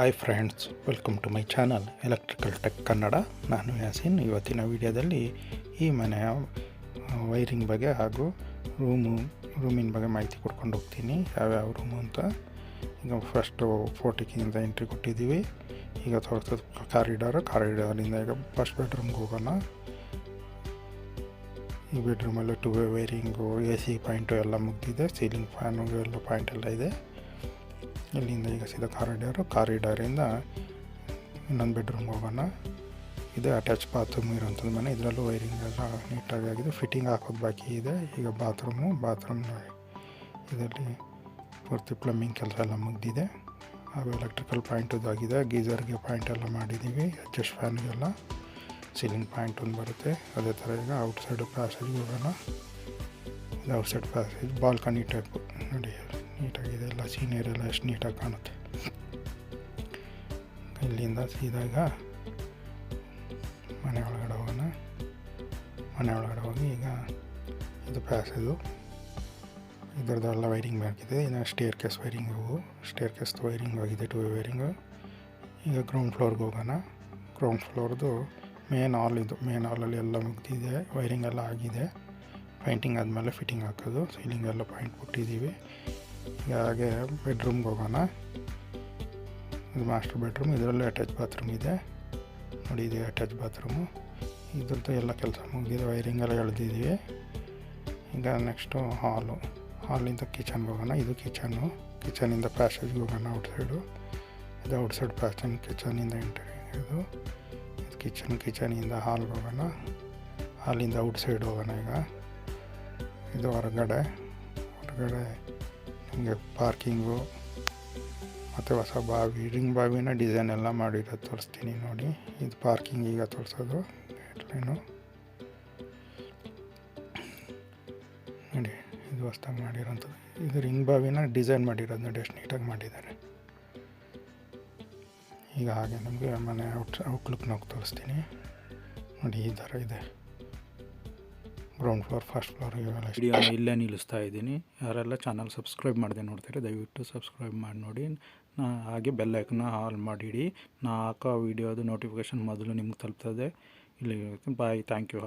Hi friends, welcome to my channel electrical tech Kannada. ನಾನು ಯಾಸಿನ್. ಇವತ್ತಿನ ವಿಡಿಯೋದಲ್ಲಿ ಈ ಮನೆಯ ವೈರಿಂಗ್ ಬಗ್ಗೆ ಹಾಗೂ ರೂಮಿನ ಬಗ್ಗೆ ಮಾಹಿತಿ ಕೊಡ್ಕೊಂಡು ಹೋಗ್ತೀನಿ, ಯಾವ್ಯಾವ ರೂಮು ಅಂತ. ಈಗ ಫಸ್ಟು ಫೋರ್ಟಿಕಿಂದ ಎಂಟ್ರಿ ಕೊಟ್ಟಿದ್ದೀವಿ. ಈಗ ತೋರಿಸೋದು ಕಾರಿಡಾರಿಂದ ಈಗ ಫಸ್ಟ್ ಬೆಡ್ರೂಮ್ಗೆ ಹೋಗೋಣ. ಈ ಬೆಡ್ರೂಮಲ್ಲಿ 2 ವೇ ವೈರಿಂಗು, AC ಪಾಯಿಂಟು ಎಲ್ಲ ಮುಗಿದಿದೆ. ಸೀಲಿಂಗ್ ಫ್ಯಾನು ಎಲ್ಲ ಪಾಯಿಂಟ್ ಎಲ್ಲ ಇದೆ. ಇಲ್ಲಿಂದ ಈಗ ಸೀದಾ ಕಾರಿಡಾರಿಂದ ಇನ್ನೊಂದು ಬೆಡ್ರೂಮ್ಗೆ ಹೋಗೋಣ. ಇದು ಅಟ್ಯಾಚ್ ಬಾತ್ರೂಮ್ ಇರೋಂಥದ್ದು ಮನೆ. ಇದರಲ್ಲೂ ವೈರಿಂಗ್ ಎಲ್ಲ ನೀಟಾಗಿ ಆಗಿದೆ. ಫಿಟ್ಟಿಂಗ್ ಹಾಕೋದು ಬಾಕಿ ಇದೆ. ಈಗ ಬಾತ್ರೂಮ್ ಇದರಲ್ಲಿ ಪೂರ್ತಿ ಪ್ಲಂಬಿಂಗ್ ಕೆಲಸ ಎಲ್ಲ ಮುಗಿದಿದೆ. ಹಾಗೂ ಎಲೆಕ್ಟ್ರಿಕಲ್ ಪಾಯಿಂಟದಾಗಿದೆ. ಗೀಝರ್ಗೆ ಪಾಯಿಂಟ್ ಎಲ್ಲ ಮಾಡಿದ್ದೀವಿ. ಅಡ್ಜಸ್ಟ್ ಫ್ಯಾನ್ಗೆಲ್ಲ ಸೀಲಿಂಗ್ ಪಾಯಿಂಟ್ ಒಂದು ಬರುತ್ತೆ. ಅದೇ ಥರ ಈಗ ಔಟ್ಸೈಡ್ ಪ್ಯಾಸೇಜ್ಗೆ ಹೋಗೋಣ. ಇದು ಔಟ್ಸೈಡ್ ಪ್ಯಾಸೇಜ್ ಬಾಲ್ಕನಿ ಟೈಪು ನೋಡಿ, ನೀಟಾಗಿದೆ. ಎಲ್ಲ ಸೀನಿಯರ್ ಎಲ್ಲ ಎಷ್ಟು ನೀಟಾಗಿ ಕಾಣುತ್ತೆ. ಇಲ್ಲಿಂದ ಸೀದಾಗ ಮನೆ ಒಳಗಡೆ ಹೋಗೋಣ. ಮನೆ ಒಳಗಡೆ ಹೋಗಿ ಈಗ ಇದು ಪ್ಯಾಸೇಜು, ಇದರದ್ದೆಲ್ಲ ವೈರಿಂಗ್ ಬೇಕಿದೆ. ಇನ್ನು ಸ್ಟೇರ್ ಕೇಸ್ ವೈರಿಂಗ್ ಆಗಿದೆ, 2 ವೇ ವೈರಿಂಗು. ಈಗ ಗ್ರೌಂಡ್ ಫ್ಲೋರ್ಗೆ ಹೋಗೋಣ. ಗ್ರೌಂಡ್ ಫ್ಲೋರ್ದು ಮೇನ್ ಹಾಲಲ್ಲಿ ಎಲ್ಲ ಮುಗಿದಿದೆ. ವೈರಿಂಗ್ ಎಲ್ಲ ಆಗಿದೆ. ಪೈಂಟಿಂಗ್ ಆದಮೇಲೆ ಫಿಟ್ಟಿಂಗ್ ಹಾಕೋದು. ಸೀಲಿಂಗ್ ಎಲ್ಲ ಪಾಯಿಂಟ್ ಕೊಟ್ಟಿದ್ದೀವಿ. ಈಗ ಹಾಗೆ ಬೆಡ್ರೂಮ್ಗೆ ಹೋಗೋಣ. ಇದು ಮಾಸ್ಟರ್ ಬೆಡ್ರೂಮ್. ಇದರಲ್ಲೂ ಅಟ್ಯಾಚ್ ಬಾತ್ರೂಮ್ ಇದೆ ನೋಡಿ. ಇದೆ ಅಟ್ಯಾಚ್ ಬಾತ್ರೂಮು. ಇದ್ರದ್ದು ಎಲ್ಲ ಕೆಲಸ ಮುಗಿದಿದೆ. ವೈರಿಂಗ್ ಎಲ್ಲ ಎಳೆದಿದ್ದೀವಿ. ಈಗ ನೆಕ್ಸ್ಟು ಹಾಲಿಂದ ಕಿಚನ್ಗೆ ಹೋಗೋಣ. ಇದು ಕಿಚನಿಂದ ಪ್ಯಾಸೇಜ್ಗೆ ಹೋಗೋಣ. ಔಟ್ಸೈಡು ಇದು ಔಟ್ಸೈಡ್ ಕಿಚನಿಂದ ಎಂಟ್ರಿ. ಇದು ಕಿಚನಿಂದ ಹಾಲ್ಗೆ ಹೋಗೋಣ. ಹಾಲಿಂದ ಔಟ್ಸೈಡ್ ಹೋಗೋಣ. ಈಗ ಇದು ಹೊರಗಡೆ ನಿಮಗೆ ಪಾರ್ಕಿಂಗು ಮತ್ತು ಹೊಸ ರಿಂಗ್ ಬಾವಿನ ಡಿಸೈನ್ ಎಲ್ಲ ಮಾಡಿರೋದು ತೋರಿಸ್ತೀನಿ ನೋಡಿ. ಇದು ಪಾರ್ಕಿಂಗ್ ಈಗ ತೋರಿಸೋದು ಲೈನು ನೋಡಿ. ಇದು ಹೊಸ್ದಾಗಿ ಮಾಡಿರೋಂಥದ್ದು. ಇದು ರಿಂಗ್ ಬಾವಿನ ಡಿಸೈನ್ ಮಾಡಿರೋದು ನೋಡಿ, ಎಷ್ಟು ನೀಟಾಗಿ ಮಾಡಿದ್ದಾರೆ. ಈಗ ಹಾಗೆ ನಮಗೆ ಮನೆ ಔಟ್ಲುಕ್ನ ತೋರಿಸ್ತೀನಿ ನೋಡಿ. ಈ ಥರ ಇದೆ. ಗ್ರೌಂಡ್ ಫ್ಲೋರ್, ಫಸ್ಟ್ ಫ್ಲೋರ್ ಇವೆಲ್ಲ ವಿಡಿಯೋನ ಇಲ್ಲೇ ನಿಲ್ಲಿಸ್ತಾ ಇದ್ದೀನಿ. ಯಾರೆಲ್ಲ ಚಾನಲ್ ಸಬ್ಸ್ಕ್ರೈಬ್ ಮಾಡದೆ ನೋಡ್ತಾರೆ ದಯವಿಟ್ಟು ಸಬ್ಸ್ಕ್ರೈಬ್ ಮಾಡಿ ನೋಡಿ. ಹಾಗೆ ಬೆಲ್ ಐಕನ್ನ ಆಲ್ ಮಾಡಿಡಿ. ನಾ ಹಾಕೋ ವೀಡಿಯೋದು ನೋಟಿಫಿಕೇಷನ್ ಮೊದಲು ನಿಮ್ಗೆ ತಲುಪ್ತದೆ. ಇಲ್ಲಿ ಬಾಯ್, ಥ್ಯಾಂಕ್ ಯು.